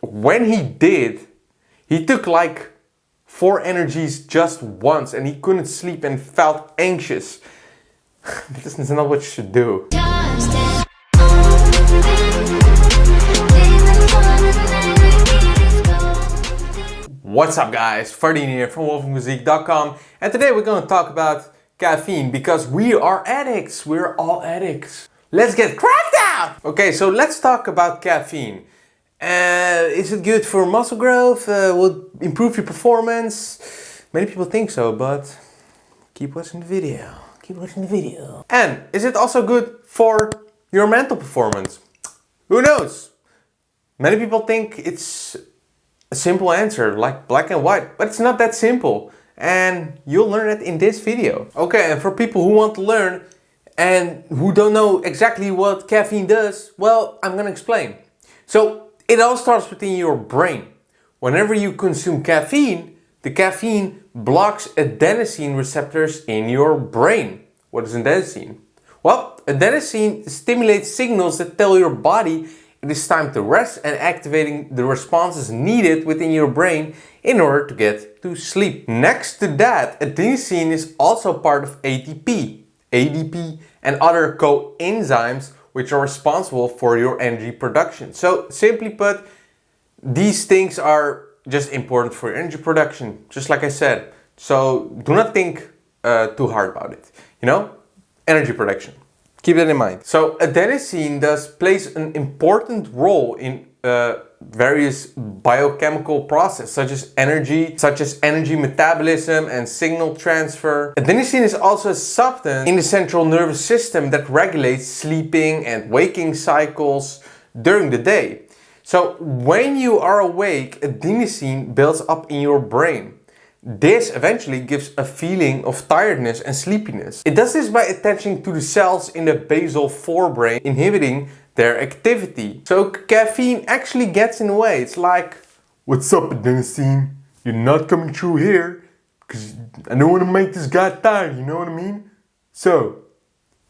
when he took like 4 energies just once and he couldn't sleep and felt anxious. This is not what you should do. What's up guys, Ferdinand here from wolfmuziek.com, and today we're going to talk about caffeine because we are addicts. We're all addicts. Let's get cracked out! Okay, so let's talk about caffeine. Is it good for muscle growth? Will it improve your performance? Many people think so, but keep watching the video. Keep watching the video. And is it also good for your mental performance? Who knows? Many people think it's a simple answer, like black and white, but it's not that simple. And you'll learn it in this video. Okay, and for people who want to learn and who don't know exactly what caffeine does, well, I'm gonna explain. So it all starts within your brain. Whenever you consume caffeine, the caffeine blocks adenosine receptors in your brain. What is adenosine? Well, adenosine stimulates signals that tell your body it is time to rest and activating the responses needed within your brain in order to get to sleep. Next to that, adenosine is also part of ATP, ADP, and other co-enzymes which are responsible for your energy production. So simply put, these things are just important for your energy production, just like I said. So do not think too hard about it. You know, energy production. Keep that in mind. So adenosine plays an important role in various biochemical processes such as energy metabolism and signal transfer. Adenosine is also a substance in the central nervous system that regulates sleeping and waking cycles during the day. So when you are awake, adenosine builds up in your brain. This eventually gives a feeling of tiredness and sleepiness. It does this by attaching to the cells in the basal forebrain, inhibiting their activity. So caffeine actually gets in the way. It's like, what's up adenosine? You're not coming through here because I don't want to make this guy tired, you know what I mean? So,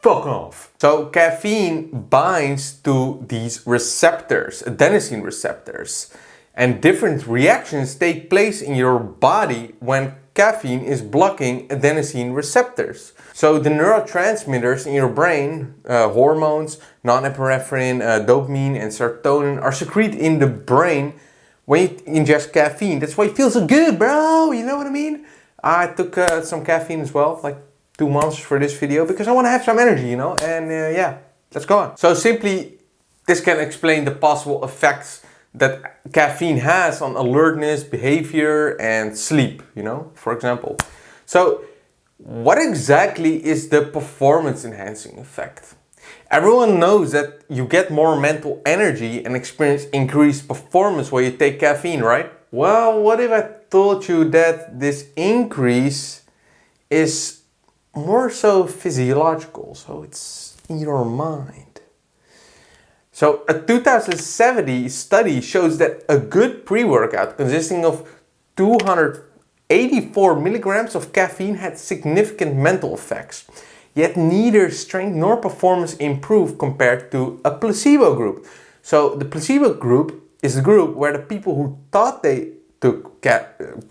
fuck off. So caffeine binds to these receptors, adenosine receptors. And different reactions take place in your body when caffeine is blocking adenosine receptors. So the neurotransmitters in your brain, hormones, norepinephrine, dopamine and serotonin are secreted in the brain when you ingest caffeine. That's why it feels so good, bro, you know what I mean? I took some caffeine as well, like 2 months for this video because I want to have some energy, you know? And yeah, let's go on. So simply, this can explain the possible effects that caffeine has on alertness, behavior, and sleep, you know, for example. So, what exactly is the performance enhancing effect? Everyone knows that you get more mental energy and experience increased performance when you take caffeine, right? Well, what if I told you that this increase is more so physiological, so it's in your mind? So a 2070 study shows that a good pre-workout consisting of 284 milligrams of caffeine had significant mental effects. Yet neither strength nor performance improved compared to a placebo group. So the placebo group is the group where the people who thought they took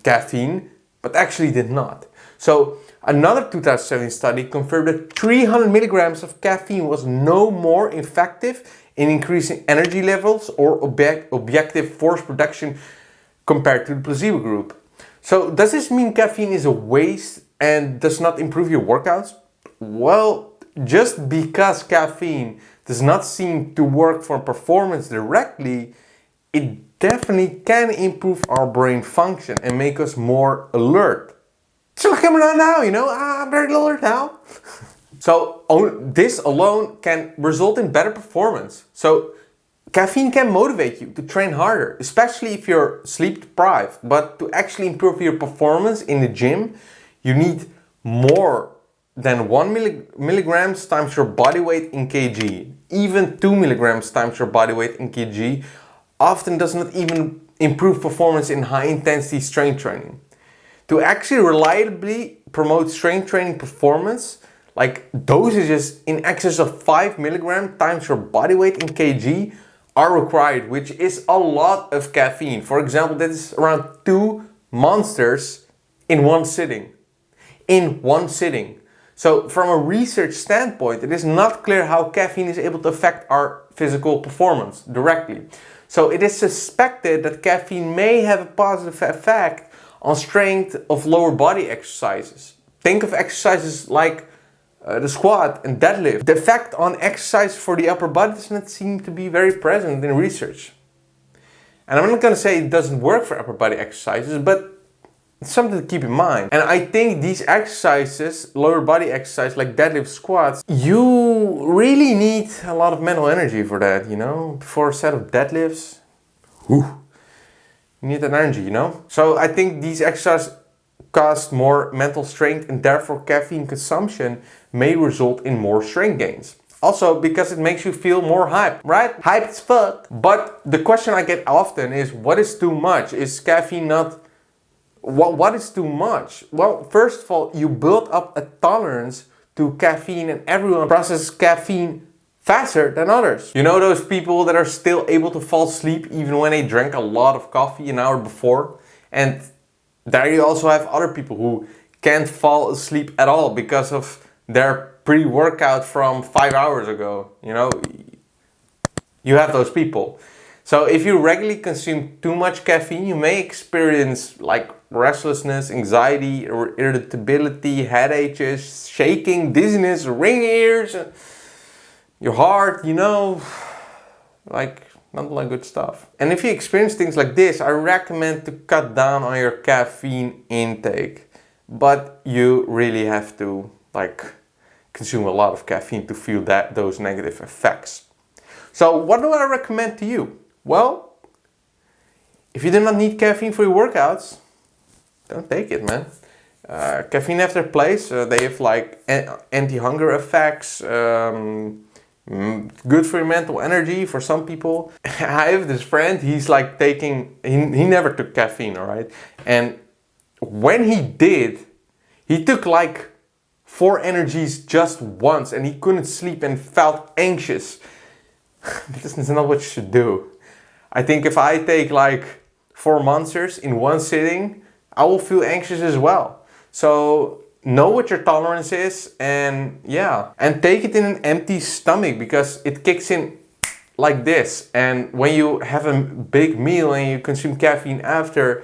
caffeine but actually did not. So another 2017 study confirmed that 300 milligrams of caffeine was no more effective in increasing energy levels or objective force production compared to the placebo group. So does this mean caffeine is a waste and does not improve your workouts? Well, just because caffeine does not seem to work for performance directly, it definitely can improve our brain function and make us more alert. So like I'm now, you know, I'm very alert now. So this alone can result in better performance. So caffeine can motivate you to train harder, especially if you're sleep deprived. But to actually improve your performance in the gym, you need more than 1 milligrams times your body weight in kg. Even 2 milligrams times your body weight in kg often does not even improve performance in high intensity strength training. To actually reliably promote strength training performance, like dosages in excess of 5 milligrams times your body weight in kg are required, which is a lot of caffeine. For example, that is around 2 monsters in one sitting. In one sitting. So from a research standpoint, it is not clear how caffeine is able to affect our physical performance directly. So it is suspected that caffeine may have a positive effect on strength of lower body exercises. Think of exercises like the squat and deadlift. The effect on exercise for the upper body does not seem to be very present in research. And I'm not going to say it doesn't work for upper body exercises, but it's something to keep in mind. And I think these exercises, lower body exercise like deadlift, squats, you really need a lot of mental energy for that, you know? Before a set of deadlifts, you need that energy, you know? So I think these exercises cost more mental strength, and therefore caffeine consumption may result in more strength gains. Also because it makes you feel more hyped, right? Hyped as fuck. But the question I get often is, what is too much? Is caffeine not... What is too much? Well, first of all, you build up a tolerance to caffeine, and everyone processes caffeine faster than others. You know those people that are still able to fall asleep even when they drank a lot of coffee an hour before? And there you also have other people who can't fall asleep at all because of their pre-workout from 5 hours ago. You know, you have those people. So if you regularly consume too much caffeine, you may experience like restlessness, anxiety, irritability, headaches, shaking, dizziness, ringing ears, your heart, you know, like not like good stuff. And if you experience things like this, I recommend to cut down on your caffeine intake. But you really have to like consume a lot of caffeine to feel those negative effects. So what do I recommend to you? Well, if you do not need caffeine for your workouts, don't take it, man. Caffeine has their place. They have like anti-hunger effects, good for your mental energy for some people. I have this friend, he's like taking, he never took caffeine, alright? And when he did, he took like 4 energies just once and he couldn't sleep and felt anxious. This is not what you should do. I think if I take like 4 monsters in one sitting, I will feel anxious as well. So know what your tolerance is, and yeah, and take it in an empty stomach, because it kicks in like this. And when you have a big meal and you consume caffeine after,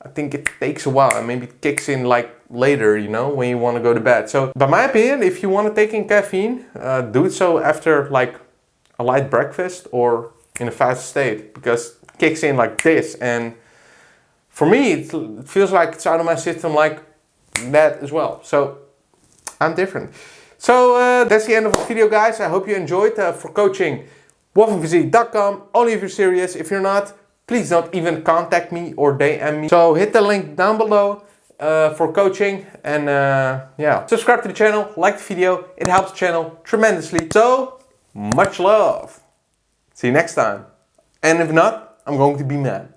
I think it takes a while, and maybe it kicks in like later, you know, when you want to go to bed. So by my opinion, if you want to take in caffeine, do it so after like a light breakfast or in a fast state, because it kicks in like this. And for me, it feels like it's out of my system like that as well. So I'm different. So that's the end of the video, guys. I hope you enjoyed. For coaching, wolfenphysique.com. Only if you're serious. If you're not, please don't even contact me or DM me. So hit the link down below for coaching. And yeah, subscribe to the channel, like the video. It helps the channel tremendously. So much love. See you next time. And if not, I'm going to be mad.